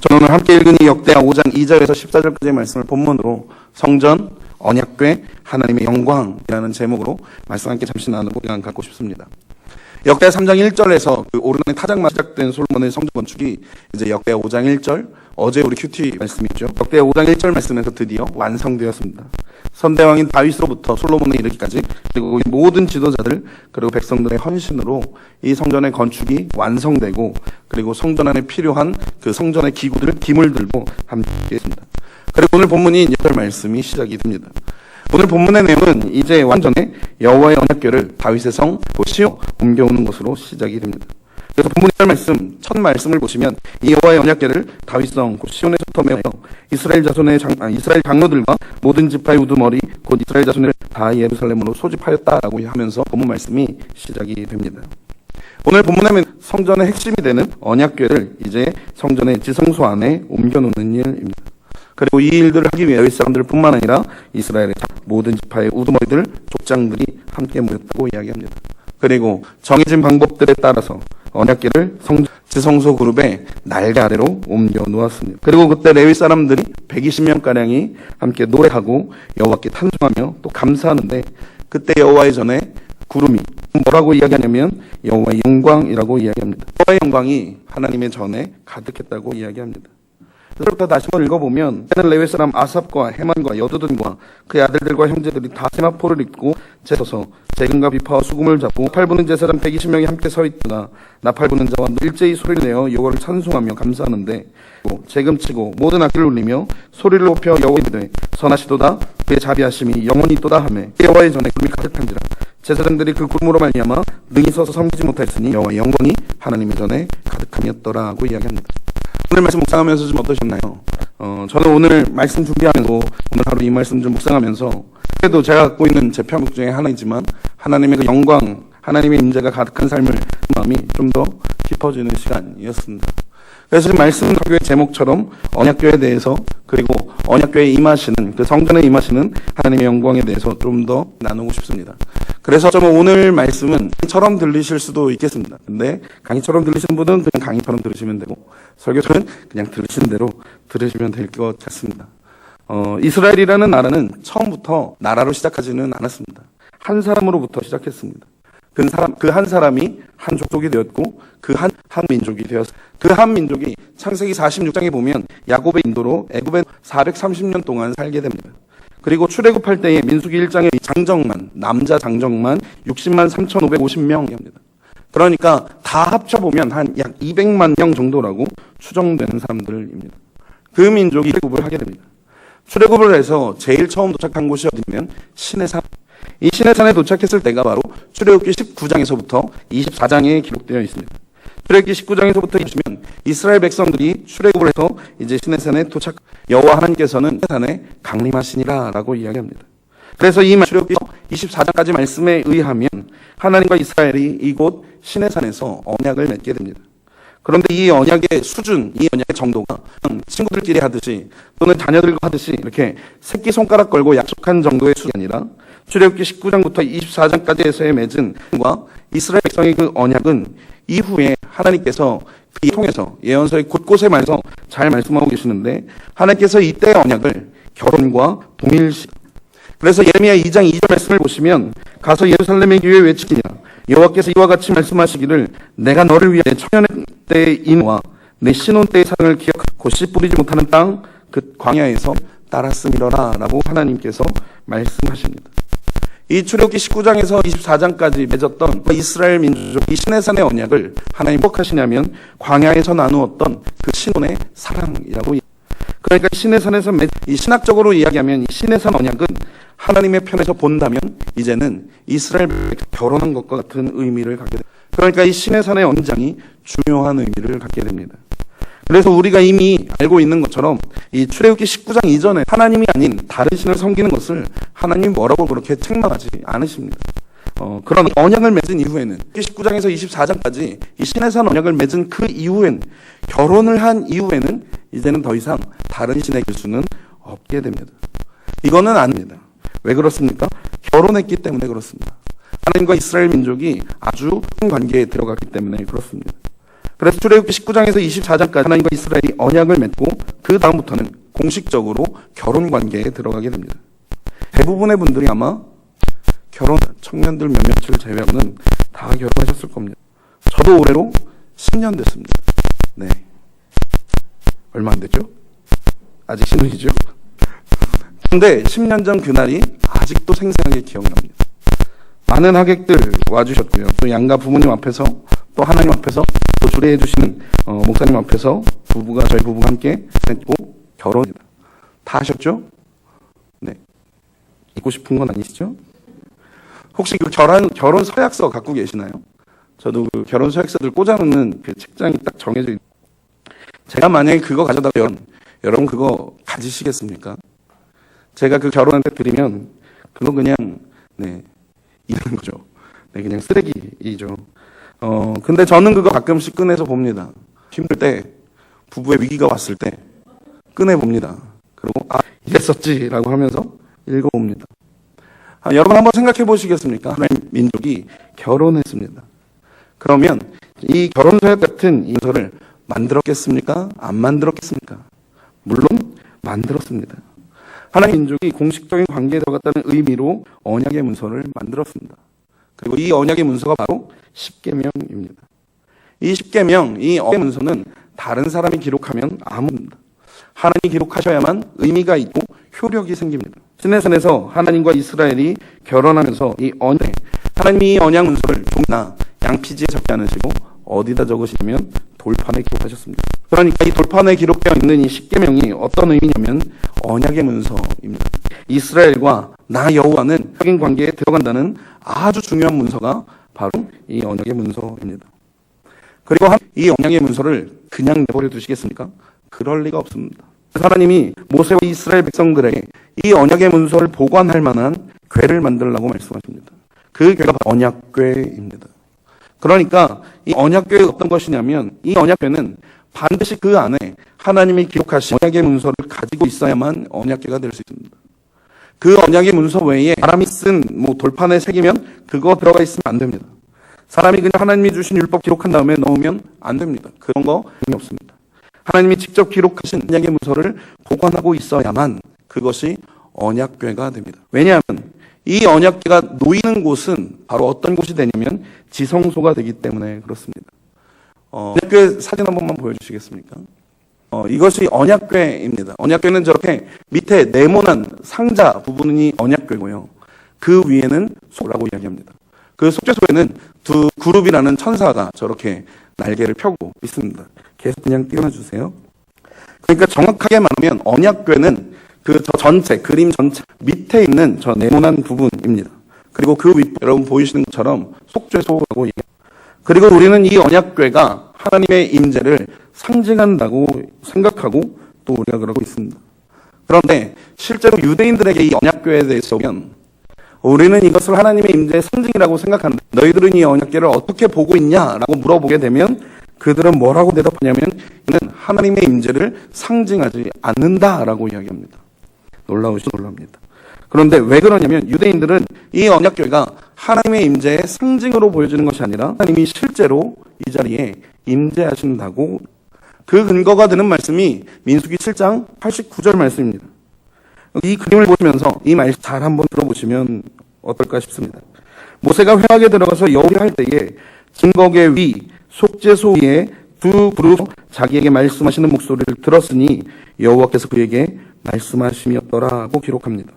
저는 오늘 함께 읽은 이 역대하 5장 2절에서 14절까지의 말씀을 본문으로 성전, 언약궤, 하나님의 영광이라는 제목으로 말씀 함께 잠시 나누고 시간 갖고 싶습니다. 역대하 3장 1절에서 그 오르막의 타작만 시작된 솔로몬의 성전 건축이 이제 역대하 5장 1절, 어제 우리 큐티 말씀이죠. 역대하 5장 1절 말씀에서 드디어 완성되었습니다. 선대왕인 다윗으로부터 솔로몬에 이르기까지, 그리고 모든 지도자들 그리고 백성들의 헌신으로 이 성전의 건축이 완성되고, 그리고 성전 안에 필요한 그 성전의 기구들을 기물 들고 함께 했습니다. 그리고 오늘 본문이 6절 말씀이 시작이 됩니다. 오늘 본문의 내용은 이제 완전히 여호와의 언약궤를 다윗의 성 시온으로 옮겨오는 것으로 시작이 됩니다. 그래서 본문 1절 말씀, 첫 말씀을 보시면 이 여호와의 언약궤를 다윗성 시온에 서터매어 이스라엘 장로들과 모든 지파의 우두머리 곧 이스라엘 자손을 다 예루살렘으로 소집하였다라고 하면서 본문 말씀이 시작이 됩니다. 오늘 본문의 성전의 핵심이 되는 언약궤를 이제 성전의 지성소 안에 옮겨놓는 일입니다. 그리고 이 일들을 하기 위해 이스라엘 사람들 뿐만 아니라 이스라엘의 모든 지파의 우두머리들, 족장들이 함께 모였다고 이야기합니다. 그리고 정해진 방법들에 따라서 언약궤를 지성소 그룹의 날개 아래로 옮겨 놓았습니다. 그리고 그때 레위 사람들이 120명가량이 함께 노래하고 여호와께 찬송하며 또 감사하는데, 그때 여호와의 전에 구름이 뭐라고 이야기하냐면 여호와의 영광이라고 이야기합니다. 여호와의 영광이 하나님의 전에 가득했다고 이야기합니다. 그때부터 다시 한번 읽어보면, 레위 사람 아삽과 헤만과 여두둔과 그의 아들들과 형제들이 다 세마포를 입고 재서서 재금과 비파와 수금을 잡고 나팔 부는 제사장 120명이 함께 서 있다가 나팔 부는 자와 일제히 소리를 내어 여호와를 찬송하며 감사하는데, 재금치고 모든 악기를 울리며 소리를 높여 여호와의 이르되 선하시도다, 그의 자비하심이 영원히 있도다 하매 여호와의 전에 구름이 가득한지라. 제사장들이 그 구름으로 말미암아 능히 서서 섬기지 못하였으니 여호와의 영광이 하나님의 전에 가득함이었더라고 이야기합니다. 오늘 말씀 묵상하면서 좀 어떠셨나요? 저는 오늘 말씀 준비하면서 오늘 하루 이 말씀 좀 묵상하면서, 그래도 제가 갖고 있는 제 편곡 중에 하나이지만 하나님의 그 영광, 하나님의 임재가 가득한 삶을 마음이 좀 더 깊어지는 시간이었습니다. 그래서 지금 말씀 설교의 제목처럼 언약궤에 대해서, 그리고 언약궤에 임하시는 그 성전에 임하시는 하나님의 영광에 대해서 좀 더 나누고 싶습니다. 그래서 좀 오늘 말씀은 강의처럼 들리실 수도 있겠습니다. 근데 강의처럼 들리시는 분은 그냥 강의처럼 들으시면 되고, 설교는 그냥 들으시는 대로 들으시면 될 것 같습니다. 이스라엘이라는 나라는 처음부터 나라로 시작하지는 않았습니다. 한 사람으로부터 시작했습니다. 그 한 사람이 한 족속이 되었고, 그 한 민족이 되었습니다. 그 한 민족이 창세기 46장에 보면 야곱의 인도로 애굽에 430년 동안 살게 됩니다. 그리고 출애굽할 때에 민수기 1장에 장정만, 남자 장정만 60만 3,550명입니다. 그러니까 다 합쳐보면 한 약 200만 명 정도라고 추정되는 사람들입니다. 그 민족이 출애굽을 하게 됩니다. 출애굽을 해서 제일 처음 도착한 곳이 어디냐면 시내산. 이 시내산에 도착했을 때가 바로 출애굽기 19장에서부터 24장에 기록되어 있습니다. 출애굽기 19장에서부터 보시면 이스라엘 백성들이 출애굽을 해서 이제 시내산에 도착, 여호와 하나님께서는 시내산에 강림하시니라라고 이야기합니다. 그래서 이 출애굽기 24장까지 말씀에 의하면 하나님과 이스라엘이 이곳 시내산에서 언약을 맺게 됩니다. 그런데 이 언약의 수준, 이 언약의 정도가 친구들끼리 하듯이 또는 자녀들과 하듯이 이렇게 새끼손가락 걸고 약속한 정도의 수준이 아니라, 출애굽기 19장부터 24장까지에서의 맺은 과 이스라엘 백성의 그 언약은 이후에 하나님께서 이 통해서 예언서의 곳곳에 말해서 잘 말씀하고 계시는데, 하나님께서 이때의 언약을 결혼과 동일시. 그래서 예레미야 2장 2절 말씀을 보시면, 가서 예루살렘의 귀에 외치니라. 여호와께서 이와 같이 말씀하시기를 내가 너를 위하여 내 청년의 때의 인과 내 신혼 때의 사랑을 기억하고 곧씨 뿌리지 못하는 땅 그 광야에서 따랐음이러라 라고 하나님께서 말씀하십니다. 이 출애굽기 19장에서 24장까지 맺었던 이스라엘 민족 이 시내산의 언약을 하나님 회복하시냐면 광야에서 나누었던 그 신혼의 사랑이라고. 그러니까 시내산에서 이 신학적으로 이야기하면 이 시내산 언약은 하나님의 편에서 본다면 이제는 이스라엘 결혼한 것과 같은 의미를 갖게 됩니다. 그러니까 이 시내산의 언장이 중요한 의미를 갖게 됩니다. 그래서 우리가 이미 알고 있는 것처럼 이 출애굽기 19장 이전에 하나님이 아닌 다른 신을 섬기는 것을 하나님이 뭐라고 그렇게 책망하지 않으십니다. 그런 언약을 맺은 이후에는 19장에서 24장까지 이 시내산 언약을 맺은 그 이후엔, 결혼을 한 이후에는 이제는 더 이상 다른 신의 기수는 없게 됩니다. 이거는 아닙니다. 왜 그렇습니까? 결혼했기 때문에 그렇습니다. 하나님과 이스라엘 민족이 아주 큰 관계에 들어갔기 때문에 그렇습니다. 그래서 출애굽기 19장에서 24장까지 하나님과 이스라엘이 언약을 맺고 그 다음부터는 공식적으로 결혼 관계에 들어가게 됩니다. 대부분의 분들이 아마 결혼, 청년들 몇몇을 제외하고는 다 결혼하셨을 겁니다. 저도 올해로 10년 됐습니다. 네. 얼마 안 됐죠? 아직 신혼이죠? 근데 10년 전 그날이 아직도 생생하게 기억납니다. 많은 하객들 와주셨고요. 또 양가 부모님 앞에서, 또 하나님 앞에서, 또 주례해 주시는 목사님 앞에서 저희 부부가 함께 했고 결혼입니다. 다 하셨죠? 네. 잊고 싶은 건 아니시죠? 혹시 그 결혼 서약서 갖고 계시나요? 저도 그 결혼 서약서들 꽂아놓는 그 책장이 딱 정해져 있는. 제가 만약에 그거 가져다면 여러분 그거 가지시겠습니까? 제가 그 결혼한테 드리면 그거 그냥 이런 거죠. 네, 그냥 쓰레기이죠. 근데 저는 그거 가끔씩 꺼내서 봅니다. 힘들 때, 부부의 위기가 왔을 때 꺼내 봅니다. 그리고 이랬었지라고 하면서 읽어봅니다. 여러분 한번 생각해 보시겠습니까? 하나님 민족이 결혼했습니다. 그러면 이 결혼서약 같은 문서를 만들었겠습니까? 안 만들었겠습니까? 물론 만들었습니다. 하나님 민족이 공식적인 관계에 들어갔다는 의미로 언약의 문서를 만들었습니다. 그리고 이 언약의 문서가 바로 십계명입니다. 이 십계명, 이 언약의 문서는 다른 사람이 기록하면 아무입니다. 하나님이 기록하셔야만 의미가 있고 효력이 생깁니다. 시내산에서 하나님과 이스라엘이 결혼하면서 이 언약, 하나님이 이 언약 문서를 종이나 양피지에 적지 않으시고 어디다 적으시냐면 돌판에 기록하셨습니다. 그러니까 이 돌판에 기록되어 있는 이 십계명이 어떤 의미냐면 언약의 문서입니다. 이스라엘과 나 여호와는 확인 관계에 들어간다는 아주 중요한 문서가 바로 이 언약의 문서입니다. 그리고 이 언약의 문서를 그냥 내버려 두시겠습니까? 그럴 리가 없습니다. 하나님이 모세와 이스라엘 백성들에게 이 언약의 문서를 보관할 만한 궤를 만들라고 말씀하십니다. 그 궤가 언약궤입니다. 그러니까 이 언약궤가 어떤 것이냐면 이 언약궤는 반드시 그 안에 하나님이 기록하신 언약의 문서를 가지고 있어야만 언약궤가 될 수 있습니다. 그 언약의 문서 외에 사람이 쓴 돌판에 새기면 그거 들어가 있으면 안 됩니다. 사람이 그냥 하나님이 주신 율법 기록한 다음에 넣으면 안 됩니다. 그런 거 의미 없습니다. 하나님이 직접 기록하신 언약의 문서를 보관하고 있어야만 그것이 언약궤가 됩니다. 왜냐하면 이 언약궤가 놓이는 곳은 바로 어떤 곳이 되냐면 지성소가 되기 때문에 그렇습니다. 언약궤 사진 한 번만 보여주시겠습니까? 이것이 언약궤입니다. 언약궤는 저렇게 밑에 네모난 상자 부분이 언약궤고요. 그 위에는 속라고 이야기합니다. 그 속죄소에는 두 그룹이라는 천사가 저렇게 날개를 펴고 있습니다. 계속 그냥 띄워주세요. 그러니까 정확하게 말하면 언약궤는 그 전체, 그림 전체 밑에 있는 저 네모난 부분입니다. 그리고 그 윗, 여러분 보이시는 것처럼 속죄소라고 얘기합니다. 그리고 우리는 이 언약궤가 하나님의 임재를 상징한다고 생각하고 또 우리가 그러고 있습니다. 그런데 실제로 유대인들에게 이 언약궤에 대해서 보면 우리는 이것을 하나님의 임재의 상징이라고 생각하는데 너희들은 이 언약궤를 어떻게 보고 있냐라고 물어보게 되면 그들은 뭐라고 대답하냐면 이는 하나님의 임재를 상징하지 않는다라고 이야기합니다. 놀랍니다. 그런데 왜 그러냐면 유대인들은 이 언약궤가 하나님의 임재의 상징으로 보여지는 것이 아니라 하나님이 실제로 이 자리에 임재하신다고 그 근거가 되는 말씀이 민수기 7장 89절 말씀입니다. 이 그림을 보시면서 이 말씀 잘 한번 들어보시면 어떨까 싶습니다. 모세가 회막에 들어가서 여호를 할 때에 증거궤 위 속죄소 위에 두 그룹 자기에게 말씀하시는 목소리를 들었으니 여호와께서 그에게 말씀하심이었더라고 기록합니다.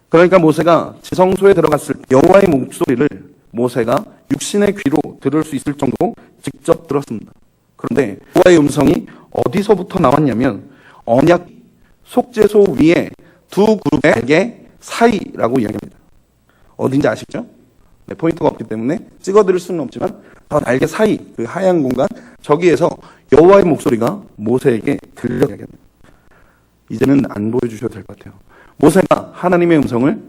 그러니까 모세가 지성소에 들어갔을 때 여호와의 목소리를 모세가 육신의 귀로 들을 수 있을 정도로 직접 들었습니다. 그런데 여호와의 음성이 어디서부터 나왔냐면 언약 속죄소 위에 두 그룹의 날개 사이라고 이야기합니다. 어딘지 아시죠? 네, 포인트가 없기 때문에 찍어드릴 수는 없지만 저 날개 사이 그 하얀 공간 저기에서 여호와의 목소리가 모세에게 들려 이야기합니다. 이제는 안 보여주셔도 될 것 같아요. 모세가 하나님의 음성을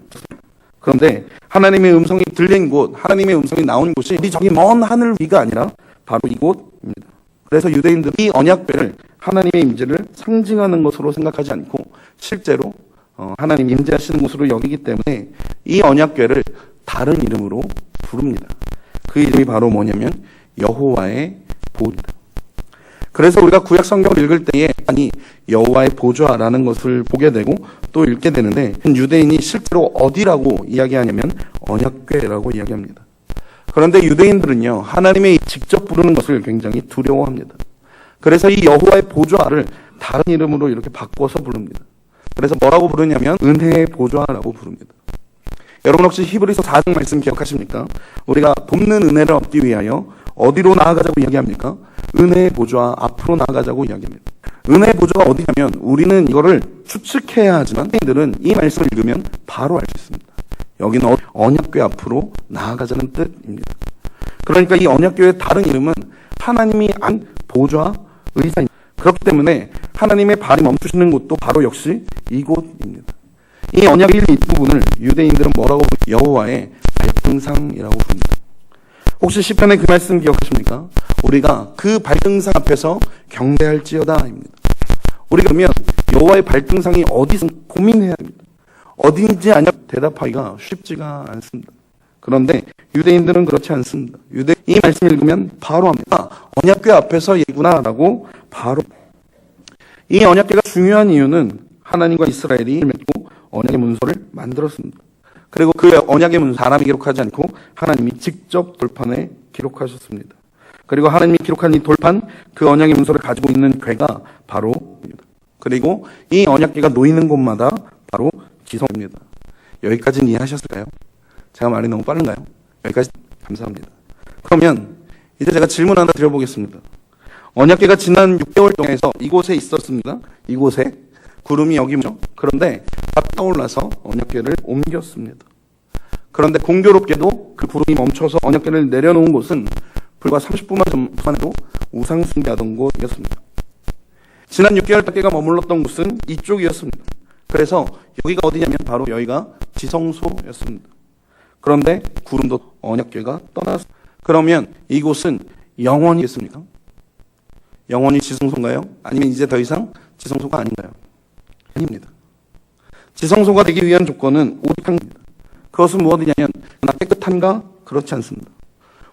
그런데 하나님의 음성이 들린 곳, 하나님의 음성이 나온 곳이 우리 저기 먼 하늘 위가 아니라 바로 이곳입니다. 그래서 유대인들은 이 언약궤를 하나님의 임재를 상징하는 것으로 생각하지 않고 실제로 하나님 임재하시는 곳으로 여기기 때문에 이 언약궤를 다른 이름으로 부릅니다. 그 이름이 바로 뭐냐면 여호와의 보호입니다. 그래서 우리가 구약 성경을 읽을 때에 아니 여호와의 보좌라는 것을 보게 되고 또 읽게 되는데 유대인이 실제로 어디라고 이야기하냐면 언약궤라고 이야기합니다. 그런데 유대인들은요 하나님의 직접 부르는 것을 굉장히 두려워합니다. 그래서 이 여호와의 보좌를 다른 이름으로 이렇게 바꿔서 부릅니다. 그래서 뭐라고 부르냐면 은혜의 보좌라고 부릅니다. 여러분 혹시 히브리서 4장 말씀 기억하십니까? 우리가 돕는 은혜를 얻기 위하여 어디로 나아가자고 이야기합니까? 은혜의 보좌 앞으로 나아가자고 이야기합니다. 은혜의 보좌가 어디냐면 우리는 이거를 추측해야 하지만 저희들은 이 말씀을 읽으면 바로 알 수 있습니다. 여기는 언약궤 앞으로 나아가자는 뜻입니다. 그러니까 이 언약궤의 다른 이름은 하나님이 안 보좌 의자입니다. 그렇기 때문에 하나님의 발이 멈추시는 곳도 바로 역시 이곳입니다. 이 언약의 뒷부분을 유대인들은 뭐라고 부르냐? 여호와의 발등상이라고 부릅니다. 혹시 시편의 그 말씀 기억하십니까? 우리가 그 발등상 앞에서 경배할지어다입니다. 우리가 그러면 여호와의 발등상이 어디서 고민해야 합니다. 어딘지 아냐 대답하기가 쉽지가 않습니다. 그런데 유대인들은 그렇지 않습니다. 이 말씀 읽으면 바로 합니다. 언약궤 앞에서 얘구나라고 바로. 이 언약궤가 중요한 이유는 하나님과 이스라엘이 맺고 언약의 문서를 만들었습니다. 그리고 그 언약의 문서 사람이 기록하지 않고 하나님이 직접 돌판에 기록하셨습니다. 그리고 하나님이 기록한 이 돌판, 그 언약의 문서를 가지고 있는 궤가 바로 그리고 이 언약궤가 놓이는 곳마다 바로 지성입니다. 여기까지는 이해하셨을까요? 제가 말이 너무 빠른가요? 여기까지 감사합니다. 그러면 이제 제가 질문 하나 드려보겠습니다. 언약궤가 지난 6개월 동안에서 이곳에 있었습니다. 이곳에 구름이 여기죠. 그런데 딱 떠올라서 언약궤를 옮겼습니다. 그런데 공교롭게도 그 구름이 멈춰서 언약궤를 내려놓은 곳은 불과 30분만 전에도 우상 숭배하던 곳이었습니다. 지난 6개월 닭개가 머물렀던 곳은 이쪽이었습니다. 그래서 여기가 어디냐면 바로 여기가 지성소였습니다. 그런데 구름도 언약궤가 떠났습니다. 그러면 이곳은 영원히 있습니까? 영원히 지성소인가요? 아니면 이제 더 이상 지성소가 아닌가요? 아닙니다. 지성소가 되기 위한 조건은 오직 한 겁니다. 그것은 무엇이냐면 깨끗한가? 그렇지 않습니다.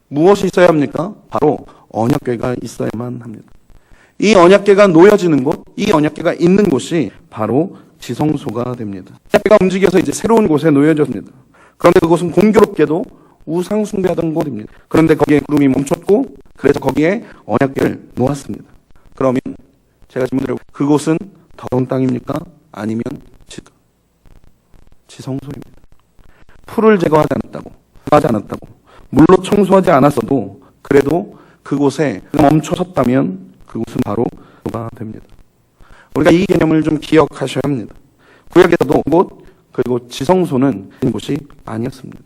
무엇이 있어야 합니까? 바로 언약궤가 있어야만 합니다. 이 언약궤가 놓여지는 곳, 이 언약궤가 있는 곳이 바로 지성소가 됩니다. 언약궤가 움직여서 이제 새로운 곳에 놓여졌습니다. 그런데 그곳은 공교롭게도 우상 숭배하던 곳입니다. 그런데 거기에 구름이 멈췄고 그래서 거기에 언약궤를 놓았습니다. 그러면 제가 질문드려요. 그곳은 더러운 땅입니까? 아니면 지성소입니다. 풀을 제거하지 않았다고 물로 청소하지 않았어도 그래도 그곳에 멈춰섰다면 그곳은 바로 소가 됩니다. 우리가 이 개념을 좀 기억하셔야 합니다. 구약에서도 곳 그리고 지성소는 곳이 아니었습니다.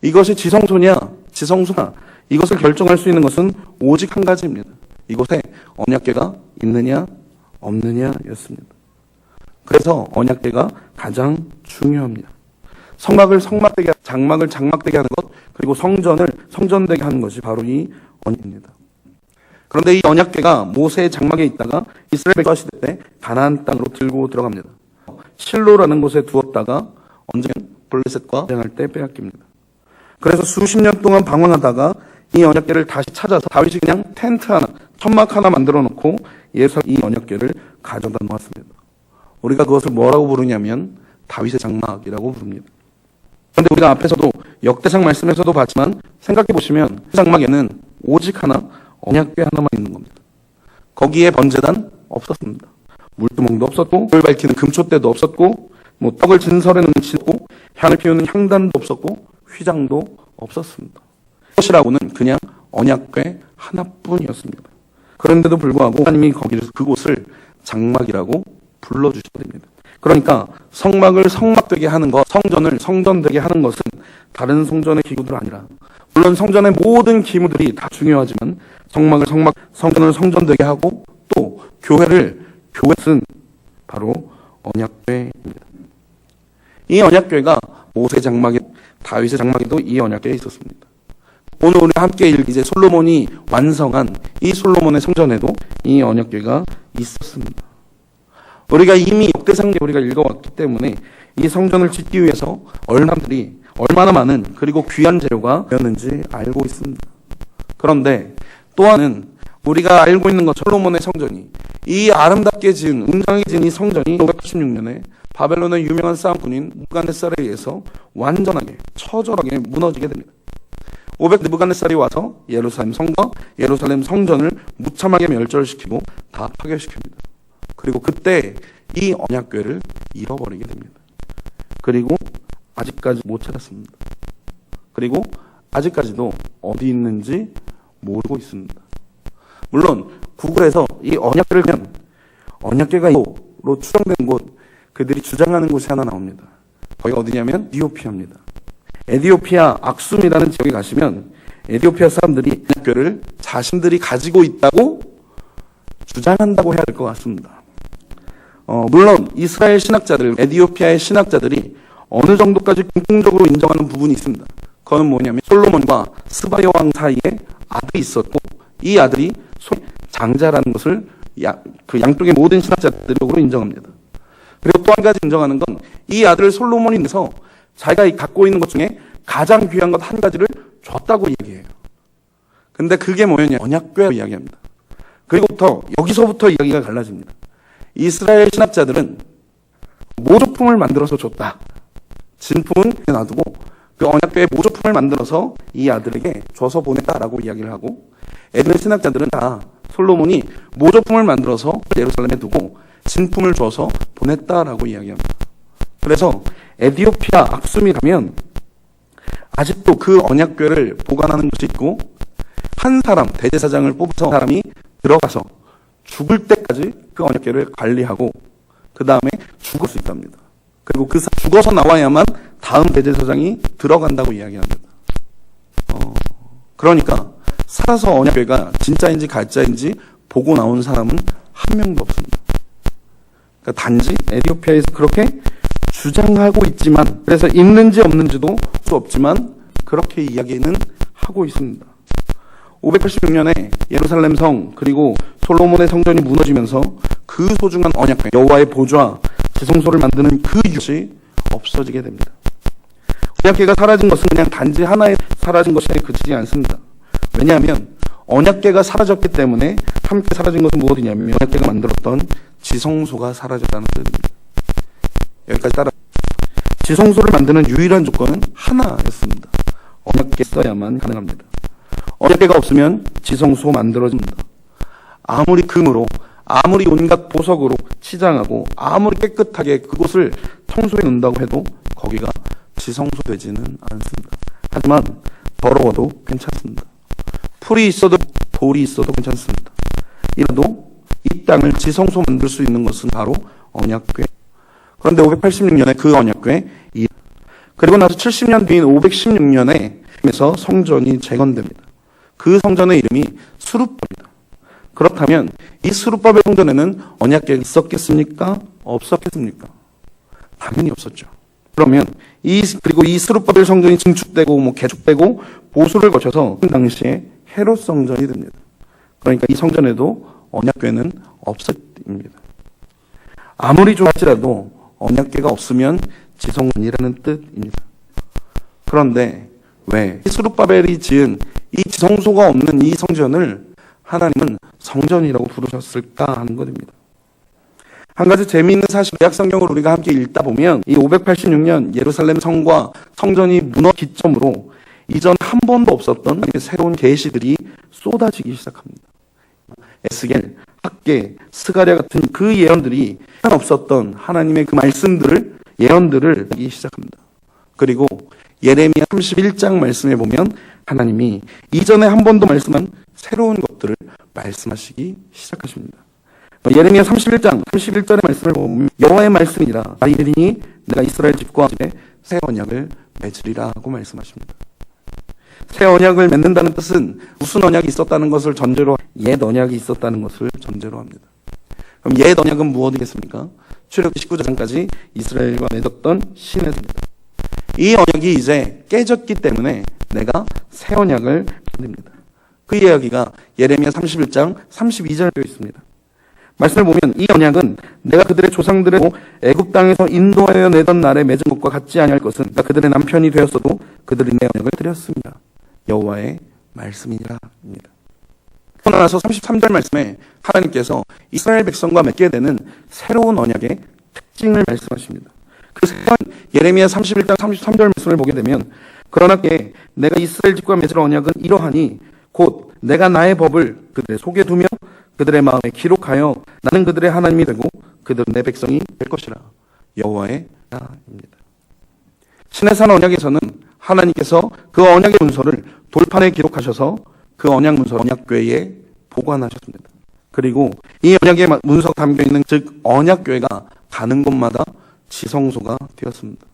이것이 지성소냐 지성소냐 이것을 결정할 수 있는 것은 오직 한 가지입니다. 이곳에 언약궤가 있느냐 없느냐였습니다. 그래서 언약궤가 가장 중요합니다. 성막을 성막되게, 장막을 장막되게 하는 것, 그리고 성전을 성전되게 하는 것이 바로 이 언약입니다. 그런데 이 언약궤가 모세의 장막에 있다가 이스라엘 백성 시대 때 가나안 땅으로 들고 들어갑니다. 실로라는 곳에 두었다가 언젠가 블레셋과 전쟁할 때 빼앗깁니다. 그래서 수십 년 동안 방황하다가 이 언약궤를 다시 찾아서 다윗이 그냥 텐트 하나, 천막 하나 만들어 놓고 예루살렘 이 언약궤를 가져다 놓았습니다. 우리가 그것을 뭐라고 부르냐면 다윗의 장막이라고 부릅니다. 그런데 우리가 앞에서도 역대상 말씀에서도 봤지만 생각해 보시면 그 장막에는 오직 하나 언약궤 하나만 있는 겁니다. 거기에 번제단 없었습니다. 물두멍도 없었고 불 밝히는 금촛대도 없었고 뭐 떡을 진설해 놓는 치고 향을 피우는 향단도 없었고 휘장도 없었습니다. 그것이라고는 그냥 언약궤 하나뿐이었습니다. 그런데도 불구하고 하나님이 그곳을 장막이라고 불러주셨습니다. 그러니까 성막을 성막되게 하는 것, 성전을 성전되게 하는 것은 다른 성전의 기구들 아니라 물론 성전의 모든 기구들이 다 중요하지만 성막을 성전을 성전되게 하고 또 교회는 바로 언약궤입니다. 이 언약궤가 모세의 장막에 다윗의 장막에도 이 언약궤에 있었습니다. 오늘 우리가 함께 이제 솔로몬이 완성한 이 솔로몬의 성전에도 이 언약궤가 있었습니다. 우리가 이미 역대상에 우리가 읽어왔기 때문에 이 성전을 짓기 위해서 얼마나 많은 그리고 귀한 재료가 되었는지 알고 있습니다. 그런데 또 하나는 우리가 알고 있는 것 솔로몬의 성전이 이 아름답게 지은 웅장하게 지은 이 성전이 586년에 바벨론의 유명한 싸움꾼인 느부갓네살에 의해서 완전하게 처절하게 무너지게 됩니다. 500 느부갓네살이 와서 예루살렘 성과 예루살렘 성전을 무참하게 멸절시키고 다 파괴시킵니다. 그리고 그때 이 언약궤를 잃어버리게 됩니다. 그리고 아직까지 못 찾았습니다. 그리고 아직까지도 어디 있는지 모르고 있습니다. 물론 구글에서 이 언약궤를 그냥 언약궤가 로 추정된 곳, 그들이 주장하는 곳이 하나 나옵니다. 거기가 어디냐면 에티오피아입니다. 에티오피아 악숨이라는 지역에 가시면 에티오피아 사람들이 언약궤를 자신들이 가지고 있다고 주장한다고 해야 될 것 같습니다. 물론 이스라엘 신학자들, 에티오피아의 신학자들이 어느 정도까지 공통적으로 인정하는 부분이 있습니다. 그건 뭐냐면 솔로몬과 스바야 왕 사이에 아들이 있었고 이 아들이 장자라는 것을 그 양쪽의 모든 신학자들로 인정합니다. 그리고 또 한 가지 인정하는 건 이 아들 솔로몬이 내서 자기가 갖고 있는 것 중에 가장 귀한 것 한 가지를 줬다고 얘기해요. 근데 그게 뭐였냐? 언약궤로 이야기합니다. 그리고부터 여기서부터 이야기가 갈라집니다. 이스라엘 신학자들은 모조품을 만들어서 줬다. 진품은 놔두고 그 언약궤의 모조품을 만들어서 이 아들에게 줘서 보냈다라고 이야기를 하고, 에드의 신학자들은 다 솔로몬이 모조품을 만들어서 예루살렘에 두고 진품을 줘서 보냈다라고 이야기합니다. 그래서 에티오피아 악숨이 가면 아직도 그 언약궤를 보관하는 곳이 있고, 한 사람 대제사장을 뽑아서 사람이 들어가서 죽을 때까지 그 언약궤를 관리하고 그 다음에 죽을 수 있답니다. 그리고 죽어서 나와야만 다음 대제사장이 들어간다고 이야기합니다. 그러니까 살아서 언약궤가 진짜인지 가짜인지 보고 나온 사람은 한 명도 없습니다. 그러니까 단지 에티오피아에서 그렇게 주장하고 있지만, 그래서 있는지 없는지도 알 수 없지만 그렇게 이야기는 하고 있습니다. 586년에 예루살렘 성 그리고 솔로몬의 성전이 무너지면서 그 소중한 언약궤, 여호와의 보좌, 지성소를 만드는 그 이것이 없어지게 됩니다. 언약궤가 사라진 것은 그냥 단지 하나에 사라진 것에 그치지 않습니다. 왜냐하면 언약궤가 사라졌기 때문에 함께 사라진 것은 무엇이냐면 언약궤가 만들었던 지성소가 사라졌다는 뜻입니다. 여기까지 따라. 지성소를 만드는 유일한 조건은 하나였습니다. 언약궤 써야만 가능합니다. 언약궤가 없으면 지성소 만들어집니다. 아무리 금으로, 아무리 온갖 보석으로 치장하고, 아무리 깨끗하게 그곳을 청소해 놓는다고 해도 거기가 지성소 되지는 않습니다. 하지만 더러워도 괜찮습니다. 풀이 있어도 돌이 있어도 괜찮습니다. 이라도 이 땅을 지성소 만들 수 있는 것은 바로 언약궤. 그런데 586년에 그 언약궤, 그리고 나서 70년 뒤인 516년에 에서 성전이 재건됩니다. 그 성전의 이름이 수룹바벨입니다. 그렇다면 이 수룹바벨 성전에는 언약궤가 있었겠습니까? 없었겠습니까? 당연히 없었죠. 그러면 그리고 이 수룹바벨 성전이 증축되고 개축되고 보수를 거쳐서 그 당시에 헤롯 성전이 됩니다. 그러니까 이 성전에도 언약궤는 없었습니다. 아무리 좋았지라도 언약궤가 없으면 지성전이라는 뜻입니다. 그런데 왜 수룹바벨이 지은 이 지성소가 없는 이 성전을 하나님은 성전이라고 부르셨을까 하는 것입니다. 한 가지 재미있는 사실, 구약 성경을 우리가 함께 읽다 보면 이 586년 예루살렘 성과 성전이 무너진 기점으로 이전 한 번도 없었던 새로운 계시들이 쏟아지기 시작합니다. 에스겔, 학개, 스가랴 같은 그 예언들이 없었던 하나님의 그 말씀들을, 예언들을 하기 시작합니다. 그리고 예레미야 31장 말씀에 보면 하나님이 이전에 한 번도 말씀한 새로운 것들을 말씀하시기 시작하십니다. 예레미야 31장 31절의 말씀을 보면 여호와의 말씀이라 이르니 내가 이스라엘 집과 집에 새 언약을 맺으리라 하고 말씀하십니다. 새 언약을 맺는다는 뜻은 무슨 언약이 있었다는 것을 전제로, 옛 언약이 있었다는 것을 전제로 합니다. 그럼 옛 언약은 무엇이겠습니까? 출애굽기 19장까지 이스라엘과 맺었던 신해입니다. 이 언약이 이제 깨졌기 때문에 내가 새 언약을 만듭니다. 그 이야기가 예레미야 31장 32절에 되어 있습니다. 말씀을 보면 이 언약은 내가 그들의 조상들의 애굽 땅에서 인도하여 내던 날에 맺은 것과 같지 아니할 것은 내가 그들의 남편이 되었어도 그들이 내 언약을 드렸습니다. 여호와의 말씀이라 합니다. 그러고 나서 33절 말씀에 하나님께서 이스라엘 백성과 맺게 되는 새로운 언약의 특징을 말씀하십니다. 그 새로운 예레미야 31장 33절 말씀을 보게 되면 그러나 내가 이스라엘 집과 맺을 언약은 이러하니 곧 내가 나의 법을 그들의 속에 두며 그들의 마음에 기록하여 나는 그들의 하나님이 되고 그들은 내 백성이 될 것이라. 여호와의 나입니다. 시내산 언약에서는 하나님께서 그 언약의 문서를 돌판에 기록하셔서 그 언약 문서 언약궤에 보관하셨습니다. 그리고 이 언약의 문서가 담겨있는 즉 언약궤가 가는 곳마다 지성소가 되었습니다.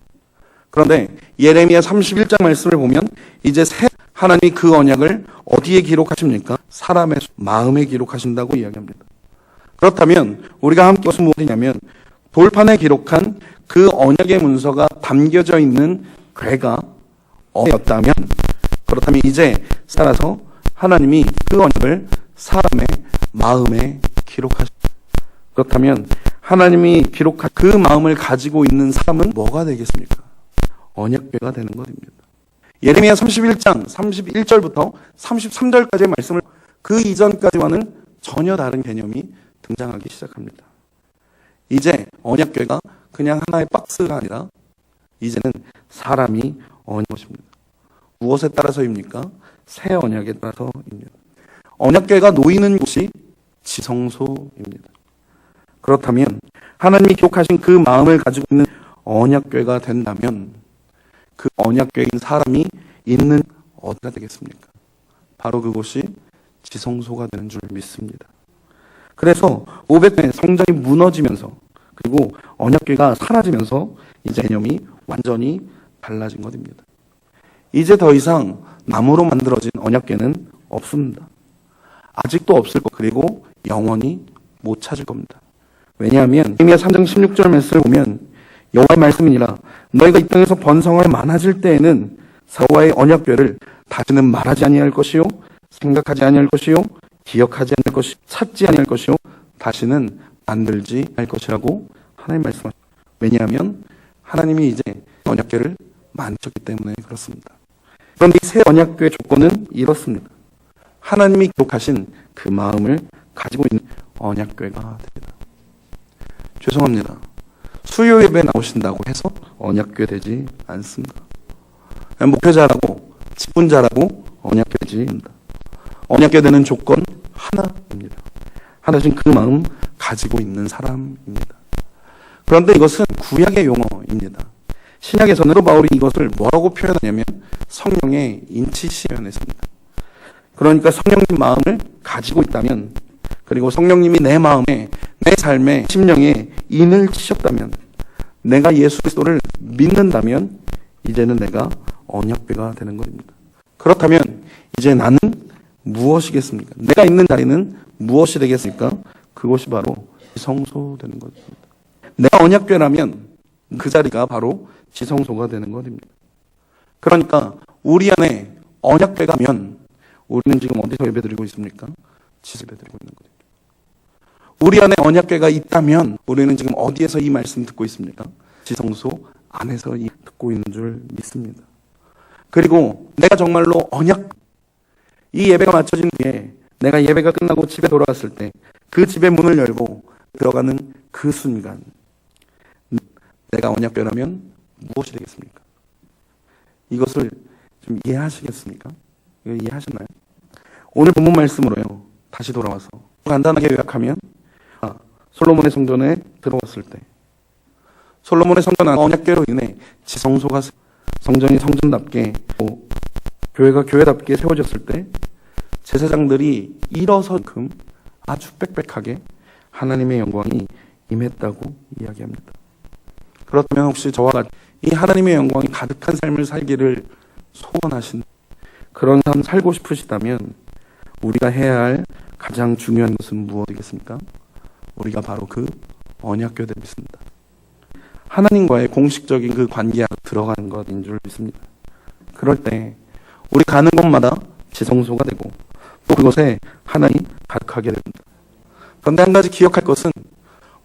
그런데 예레미야 31장 말씀을 보면 이제 하나님이 그 언약을 어디에 기록하십니까? 사람의 마음에 기록하신다고 이야기합니다. 그렇다면 우리가 함께 무엇은 무엇이냐면 돌판에 기록한 그 언약의 문서가 담겨져 있는 궤가 언약이었다면 그렇다면 이제 살아서 하나님이 그 언약을 사람의 마음에 기록하십니다. 그렇다면 하나님이 기록한 그 마음을 가지고 있는 사람은 뭐가 되겠습니까? 언약궤가 되는 것입니다. 예레미야 31장 31절부터 33절까지의 말씀을 그 이전까지와는 전혀 다른 개념이 등장하기 시작합니다. 이제 언약궤가 그냥 하나의 박스가 아니라 이제는 사람이 언약입니다. 무엇에 따라서입니까? 새 언약에 따라서입니다. 언약궤가 놓이는 곳이 지성소입니다. 그렇다면 하나님이 기록하신 그 마음을 가지고 있는 언약궤가 된다면 그 언약궤인 사람이 있는 어디가 되겠습니까? 바로 그곳이 지성소가 되는 줄 믿습니다. 그래서 500년에 성전이 무너지면서 그리고 언약궤가 사라지면서 이제 개념이 완전히 달라진 것입니다. 이제 더 이상 나무로 만들어진 언약궤는 없습니다. 아직도 없을 것 그리고 영원히 못 찾을 겁니다. 왜냐하면 예레미야 3장 16절 말씀을 보면 여호와의 말씀이니라 너희가 이 땅에서 번성하여 많아질 때에는 여호와의 언약궤를 다시는 말하지 아니할 것이요 생각하지 아니할 것이요 기억하지 않을 것이요 찾지 아니할 것이요 다시는 만들지 않을 것이라고 하나님 말씀하십니다. 왜냐하면 하나님이 이제 언약궤를 만졌기 때문에 그렇습니다. 그런데 이 새 언약궤의 조건은 이렇습니다. 하나님이 기록하신 그 마음을 가지고 있는 언약궤가 됩니다. 죄송합니다. 수요 예배 나오신다고 해서 언약궤 되지 않습니다. 목표 잘하고 직분 잘하고 언약궤 되지 않습니다. 언약궤 되는 조건 하나입니다. 하나신 그 마음 가지고 있는 사람입니다. 그런데 이것은 구약의 용어입니다. 신약에서는 바울이 이것을 뭐라고 표현하냐면 성령의 인치시 표현했습니다. 그러니까 성령님 마음을 가지고 있다면 그리고 성령님이 내 마음에 내 삶에 심령에 인을 치셨다면 내가 예수 그리스도를 믿는다면 이제는 내가 언약궤가 되는 것입니다. 그렇다면 이제 나는 무엇이겠습니까? 내가 있는 자리는 무엇이 되겠습니까? 그것이 바로 지성소 되는 것입니다. 내가 언약궤라면 그 자리가 바로 지성소가 되는 것입니다. 그러니까 우리 안에 언약궤가 면 우리는 지금 어디서 예배드리고 있습니까? 지성소 예배드리고 있는 것입니다. 우리 안에 언약궤가 있다면 우리는 지금 어디에서 이 말씀 듣고 있습니까? 지성소 안에서 듣고 있는 줄 믿습니다. 그리고 내가 정말로 이 예배가 마쳐진 뒤에 내가 예배가 끝나고 집에 돌아왔을 때 그 집의 문을 열고 들어가는 그 순간 내가 언약궤라면 무엇이 되겠습니까? 이것을 좀 이해하시겠습니까? 이거 이해하셨나요? 오늘 본문 말씀으로요. 다시 돌아와서 간단하게 요약하면 솔로몬의 성전에 들어왔을 때 솔로몬의 성전 안 언약궤로 인해 지성소가 성전이 성전답게 교회가 교회답게 세워졌을 때 제사장들이 일어서만큼 아주 빽빽하게 하나님의 영광이 임했다고 이야기합니다. 그렇다면 혹시 저와 같이 이 하나님의 영광이 가득한 삶을 살기를 소원하신 그런 삶 살고 싶으시다면 우리가 해야 할 가장 중요한 것은 무엇이겠습니까? 우리가 바로 그 언약궤 되고 있습니다. 하나님과의 공식적인 그 관계에 들어가는 것인 줄 믿습니다. 그럴 때 우리 가는 곳마다 지성소가 되고 또 그곳에 하나님이 가득하게 됩니다. 그런데 한 가지 기억할 것은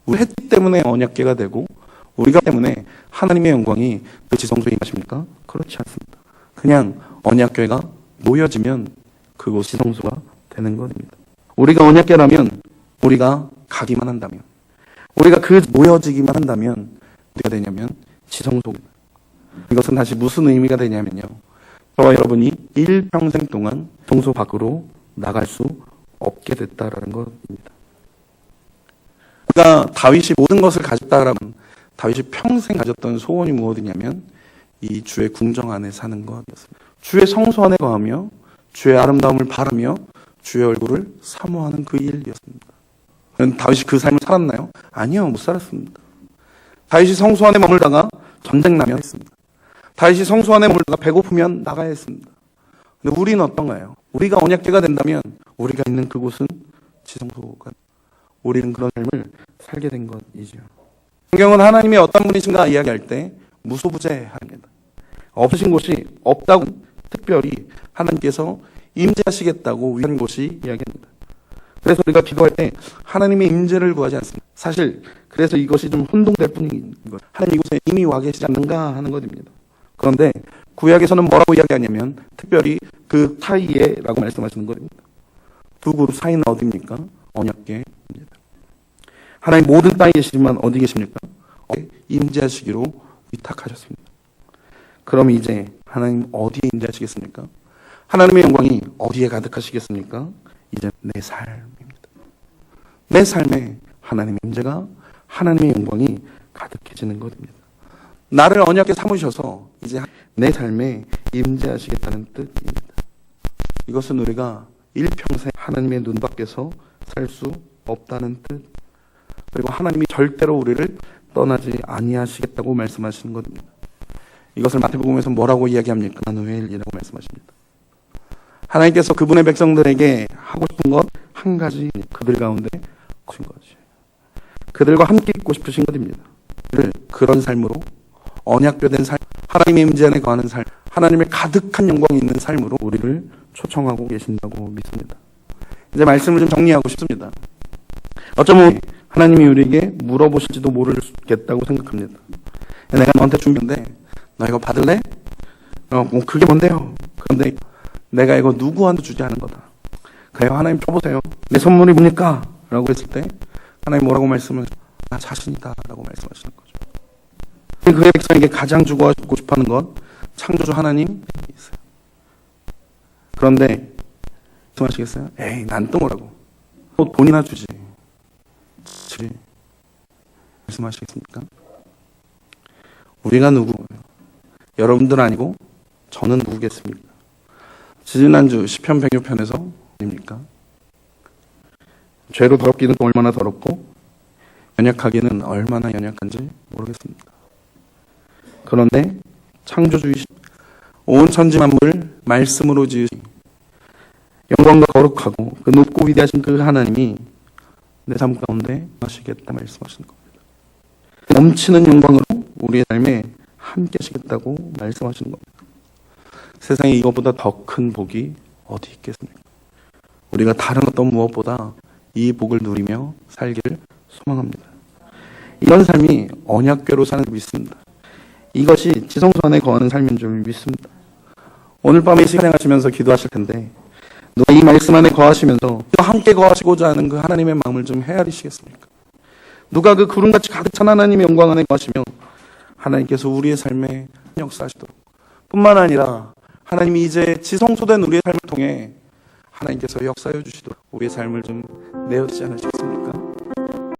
우리 했기 때문에 언약궤가 되고 우리가 때문에 하나님의 영광이 그 지성소에 임하십니까? 그렇지 않습니다. 그냥 언약궤가 모여지면 그곳 지성소가 되는 것입니다. 우리가 언약궤라면, 우리가 가기만 한다면, 우리가 그 모여지기만 한다면 어디가 되냐면 지성소. 이것은 다시 무슨 의미가 되냐면요, 저와 여러분이 일평생 동안 성소 밖으로 나갈 수 없게 됐다라는 것입니다. 그러니까 다윗이 모든 것을 가졌다라면 다윗이 평생 가졌던 소원이 무엇이냐면 이 주의 궁정 안에 사는 것이었습니다. 주의 성소 안에 거하며 주의 아름다움을 바라며 주의 얼굴을 사모하는 그 일이었습니다. 다윗이 그 삶을 살았나요? 아니요, 못 살았습니다. 다윗이 성소 안에 머물다가 전쟁 나면 했습니다. 다윗이 성소 안에 머물다가 배고프면 나가야 했습니다. 근데 우리는 어떤가요? 우리가 언약궤가 된다면 우리가 있는 그곳은 지성소가, 우리는 그런 삶을 살게 된 것이죠. 성경은 하나님이 어떤 분이신가 이야기할 때 무소부재합니다. 없으신 곳이 없다고, 특별히 하나님께서 임재하시겠다고 위한 곳이 이야기합니다. 그래서 우리가 기도할 때 하나님의 임재를 구하지 않습니다. 사실 그래서 이것이 좀 혼동될 뿐인 것, 하나님 이곳에 이미 와 계시지 않는가 하는 것입니다. 그런데 구약에서는 뭐라고 이야기하냐면 특별히 그 사이에라고 말씀하시는 것입니다. 두 그룹 사이는 어디입니까? 언약궤입니다. 하나님 모든 땅에 계시지만 어디 계십니까? 임재하시기로 위탁하셨습니다. 그럼 이제 하나님 어디에 임재하시겠습니까? 하나님의 영광이 어디에 가득하시겠습니까? 이제 내 삶입니다. 내 삶에 하나님의 임재가, 하나님의 영광이 가득해지는 것입니다. 나를 언약궤 삼으셔서 이제 내 삶에 임재하시겠다는 뜻입니다. 이것은 우리가 일평생 하나님의 눈 밖에서 살 수 없다는 뜻, 그리고 하나님이 절대로 우리를 떠나지 아니하시겠다고 말씀하시는 것입니다. 이것을 마태복음에서 뭐라고 이야기합니까? 임마누엘이라고 말씀하십니다. 하나님께서 그분의 백성들에게 하고 싶은 것 한 가지, 그들 가운데 거신 것이에요. 그들과 함께 있고 싶으신 것입니다. 그런 삶으로, 언약궤된 삶, 하나님의 임재 안에 거하는 삶, 하나님의 가득한 영광이 있는 삶으로 우리를 초청하고 계신다고 믿습니다. 이제 말씀을 좀 정리하고 싶습니다. 어쩌면 하나님이 우리에게 물어보실지도 모르겠다고 생각합니다. 내가 너한테 준비인데 너 이거 받을래? 그게 뭔데요? 그런데 내가 이거 누구한테 주지 않은 거다. 그래요, 하나님 줘보세요. 내 선물이 뭡니까? 라고 했을 때 하나님 뭐라고 말씀을, 나 자신이다 라고 말씀하시는 거죠. 그의 백성에게 가장 주고 싶어하는 건 창조주 하나님이 있어요. 그런데 말씀하시겠어요? 에이, 난 또 뭐라고, 또 돈이나 주지. 말씀하시겠습니까? 우리가 누구예요? 여러분들 아니고 저는 누구겠습니까? 지난주 시편 106편에서 아닙니까? 죄로 더럽기는 얼마나 더럽고 연약하기는 얼마나 연약한지 모르겠습니다. 그런데 창조주이신 온 천지 만물을 말씀으로 지으신 영광과 거룩하고 그 높고 위대하신 그 하나님이 내 삶 가운데 하시겠다 말씀하시는 겁니다. 넘치는 영광으로 우리의 삶에 함께 하시겠다고 말씀하시는 겁니다. 세상에 이것보다 더 큰 복이 어디 있겠습니까? 우리가 다른 어떤 무엇보다 이 복을 누리며 살기를 소망합니다. 이런 삶이 언약궤로 사는 줄 믿습니다. 이것이 지성소 안에 거하는 삶인 줄 믿습니다. 오늘 밤에 시간 하시면서 기도하실 텐데 누가 이 말씀 안에 거하시면서 함께 거하시고자 하는 그 하나님의 마음을 좀 헤아리시겠습니까? 누가 그 구름같이 가득 찬 하나님의 영광 안에 거하시며 하나님께서 우리의 삶에 역사하시도록, 뿐만 아니라 하나님이 이제 지성소된 우리의 삶을 통해 하나님께서 역사해 주시도록 우리의 삶을 좀 내어주지 않으시겠습니까?